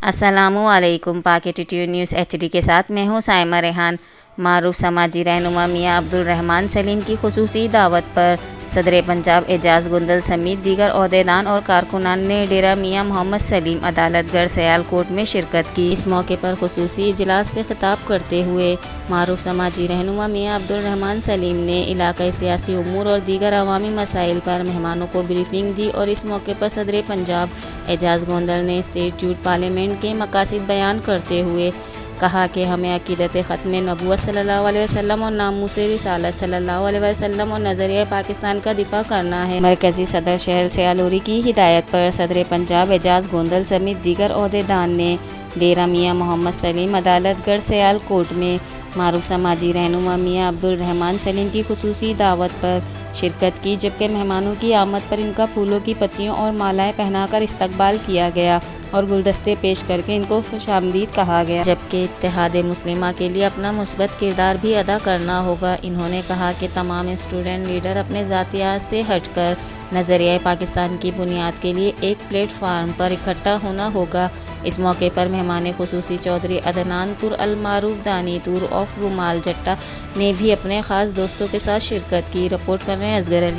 السلام علیکم۔ پاک ایٹیٹیوڈ نیوز HD کے ساتھ میں ہوں سائمہ ریحان۔ معروف سماجی رہنما میاں عبدالرحمان سلیم کی خصوصی دعوت پر صدر پنجاب اعجاز گوندل سمیت دیگر عہدیدار اور کارکنان نے ڈیرہ میاں محمد سلیم عدالت گڑھ سیال کوٹ میں شرکت کی۔ اس موقع پر خصوصی اجلاس سے خطاب کرتے ہوئے معروف سماجی رہنما میاں عبدالرحمان سلیم نے علاقائی سیاسی امور اور دیگر عوامی مسائل پر مہمانوں کو بریفنگ دی اور اس موقع پر صدر پنجاب اعجاز گوندل نے اسٹیٹ یوتھ پارلیمنٹ کے مقاصد بیان کرتے ہوئے کہا کہ ہمیں عقیدت ختم نبوت صلی اللہ علیہ وسلم اور ناموس رسالت صلی اللہ علیہ وسلم اور نظریہ پاکستان کا دفاع کرنا ہے۔ مرکزی صدر شہر سیالوری کی ہدایت پر صدر پنجاب اعجاز گوندل سمیت دیگر عہدیدار نے ڈیرہ میاں محمد سلیم عدالت گڑھ سیال کوٹ میں معروف سماجی رہنما میاں عبدالرحمان سلیم کی خصوصی دعوت پر شرکت کی، جبکہ مہمانوں کی آمد پر ان کا پھولوں کی پتیوں اور مالائیں پہنا کر استقبال کیا گیا اور گلدستے پیش کر کے ان کو خوش آمدید کہا گیا، جبکہ اتحاد مسلمہ کے لیے اپنا مثبت کردار بھی ادا کرنا ہوگا۔ انہوں نے کہا کہ تمام اسٹوڈنٹ لیڈر اپنے ذاتیات سے ہٹ کر نظریہ پاکستان کی بنیاد کے لیے ایک پلیٹ فارم پر اکٹھا ہونا ہوگا۔ اس موقع پر مہمان خصوصی چودھری عدنان طور المعروف دانی طور آف رومال جٹا نے بھی اپنے خاص دوستوں کے ساتھ شرکت کی۔ رپورٹ کر رہے ہیں اصغر علی۔